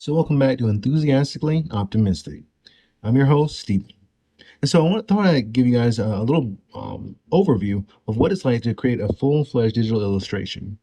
So welcome back to Enthusiastically Optimistic. I'm your host, Steve. And so thought I'd give you guys a little overview of what it's like to create a full-fledged digital illustration.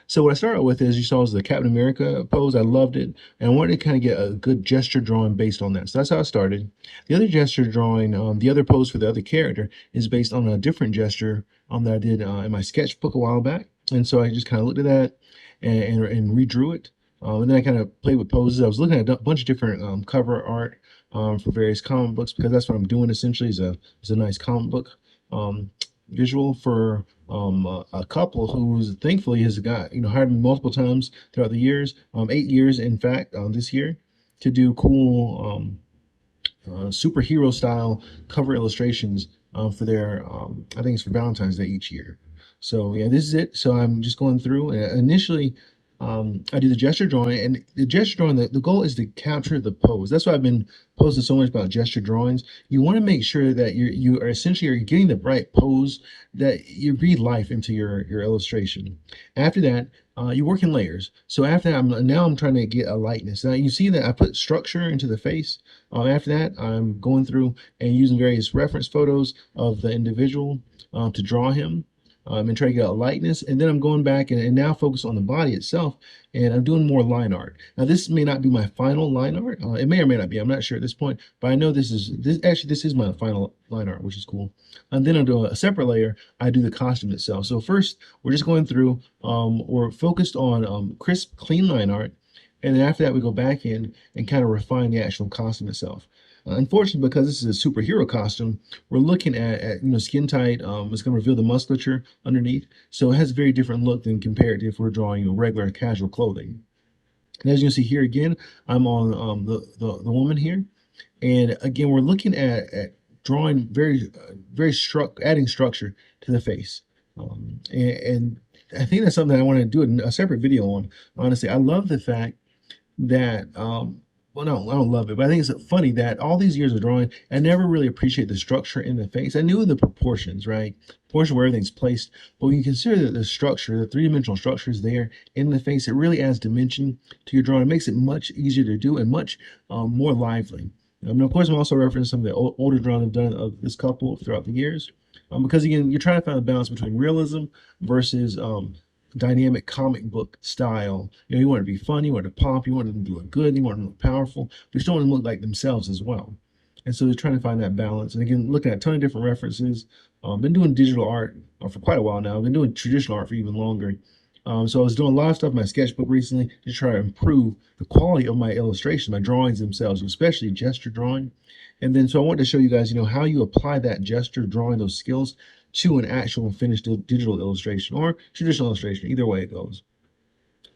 So what I started with, as you saw, was the Captain America pose. I loved it, and I wanted to kind of get a good gesture drawing based on that. So that's how I started. The other gesture drawing, the other pose for the other character, is based on a different gesture that I did in my sketchbook a while back. And so I just kind of looked at that and redrew it. And then I kind of played with poses. I was looking at a bunch of different cover art for various comic books because that's what I'm doing essentially is a nice comic book um, visual for a couple who's thankfully has got hired me multiple times throughout the years, 8 years in fact, this year to do cool superhero style cover illustrations for their I think it's for Valentine's Day each year. So yeah, this is it. So I'm just going through. Initially, I do the gesture drawing, and the gesture drawing. The goal is to capture the pose. That's why I've been posting so much about gesture drawings. You want to make sure that you are essentially are getting the right pose that you breathe life into your illustration. After that, you work in layers. So after that, I'm trying to get a lightness. Now you see that I put structure into the face. After that, I'm going through and using various reference photos of the individual to draw him and try to get a likeness. And then I'm going back and now focus on the body itself. And I'm doing more line art. Now, this may not be my final line art. It may or may not be. I'm not sure at this point. But I know this is my final line art, which is cool. And then I'll do a separate layer. I do the costume itself. So first, we're just going through. We're focused on crisp, clean line art. And then after that, we go back in and kind of refine the actual costume itself. Unfortunately, because this is a superhero costume, we're looking at skin tight. It's going to reveal the musculature underneath, so it has a very different look than compared to if we're drawing regular casual clothing. And as you can see here again, I'm on the woman here, and again we're looking at drawing adding structure to the face, and I think that's something I want to do a separate video on. Honestly, I love the fact that well, no, I don't love it, but I think it's funny that all these years of drawing, I never really appreciate the structure in the face. I knew the proportions, right? Proportion where everything's placed, but when you consider that the structure, the three-dimensional structure is there in the face, it really adds dimension to your drawing. It makes it much easier to do and much more lively. Of course, I'm also referencing some of the older drawings I've done of this couple throughout the years, because again, you're trying to find a balance between realism versus dynamic comic book style. You want it to be fun, you want it to pop, you want them to look good, you want them to look powerful, but you don't want them to look like themselves as well. And so they're trying to find that balance. And again, looking at a ton of different references. Been doing digital art for quite a while now. I've been doing traditional art for even longer. So I was doing a lot of stuff in my sketchbook recently to try to improve the quality of my illustrations, my drawings themselves, especially gesture drawing. And then so I wanted to show you guys, how you apply that gesture drawing, those skills to an actual finished digital illustration or traditional illustration, either way it goes.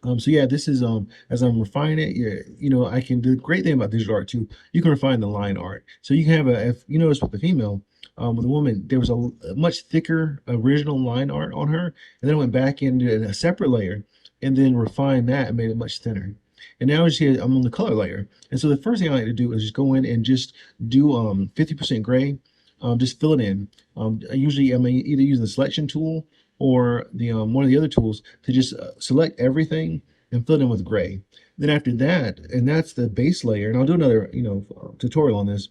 So yeah, this is as I'm refining it, yeah, I can do the great thing about digital art too. You can refine the line art. So you can have if you notice with the female, with the woman, there was a much thicker original line art on her, and then I went back into a separate layer and then refined that and made it much thinner. And now as you see, I'm on the color layer. And so the first thing I like to do is just go in and just do 50% gray, just fill it in. I usually I'm either using the selection tool or the one of the other tools to just select everything and fill it in with gray. Then after that, and that's the base layer, and I'll do another tutorial on this.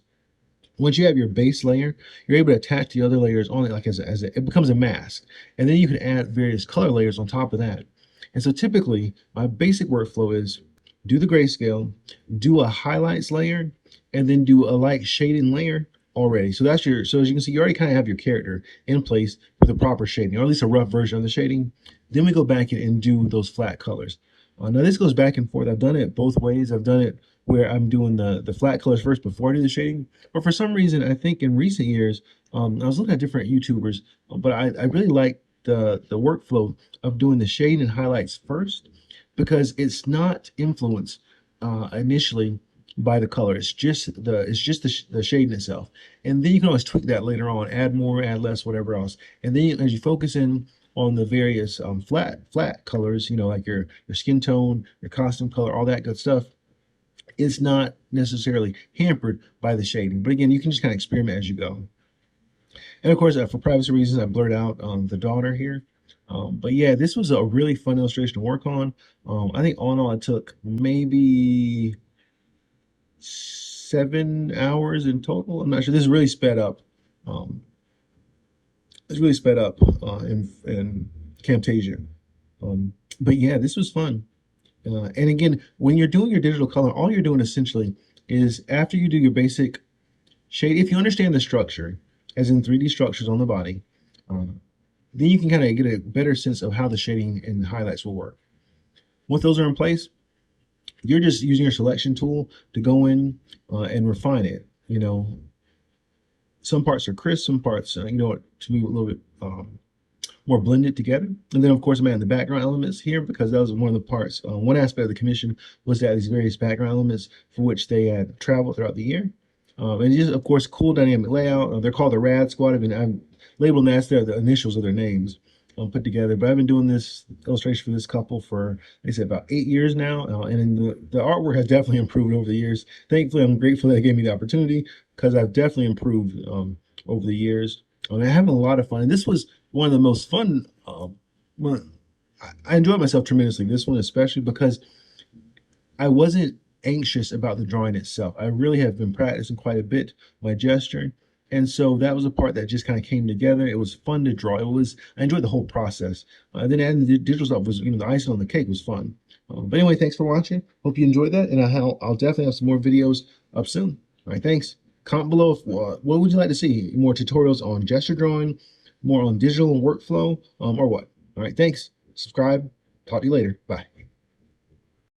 Once you have your base layer, you're able to attach the other layers on it like it becomes a mask, and then you can add various color layers on top of that. And so typically, my basic workflow is do the grayscale, do a highlights layer, and then do a light shading layer already. So that's so as you can see, you already kind of have your character in place with a proper shading, or at least a rough version of the shading. Then we go back in and do those flat colors. Now this goes back and forth. I've done it both ways. I've done it where I'm doing the flat colors first before I do the shading. But for some reason, I think in recent years, I was looking at different YouTubers, but I really like the workflow of doing the shade and highlights first because it's not influenced initially by the color. It's just the shade in itself, and then you can always tweak that later on, add more, add less, whatever else. And then as you focus in on the various flat colors, like your skin tone, your costume color, all that good stuff, it's not necessarily hampered by the shading. But again, you can just kind of experiment as you go. And of course, for privacy reasons, I blurred out the daughter here. But yeah, this was a really fun illustration to work on. I think all in all, it took maybe 7 hours in total. I'm not sure. This is really sped up. Um, it's really sped up in Camtasia. But yeah, this was fun. And again, when you're doing your digital color, all you're doing essentially is after you do your basic shade, if you understand the structure, as in 3D structures on the body, uh, then you can kind of get a better sense of how the shading and highlights will work. Once those are in place, you're just using your selection tool to go in and refine it. Some parts are crisp, some parts, to me, a little bit more blended together. And then, of course, I'm adding the background elements here because that was one of the parts. One aspect of the commission was to add these various background elements for which they had traveled throughout the year. And just, of course, cool dynamic layout. They're called the RAD Squad. I'm labeled that's the initials of their names put together. But I've been doing this illustration for this couple for, like I said, about 8 years now. And the artwork has definitely improved over the years. Thankfully, I'm grateful that they gave me the opportunity because I've definitely improved over the years. I'm having a lot of fun. And this was one of the most fun. One, I enjoyed myself tremendously. This one especially because I wasn't anxious about the drawing itself. I really have been practicing quite a bit my gesturing. And so that was a part that just kind of came together. It was fun to draw. I enjoyed the whole process. Then adding the digital stuff was, the icing on the cake was fun. But anyway, thanks for watching. Hope you enjoyed that. And I'll definitely have some more videos up soon. All right, thanks. Comment below what would you like to see? More tutorials on gesture drawing, more on digital and workflow, or what? All right, thanks. Subscribe. Talk to you later. Bye.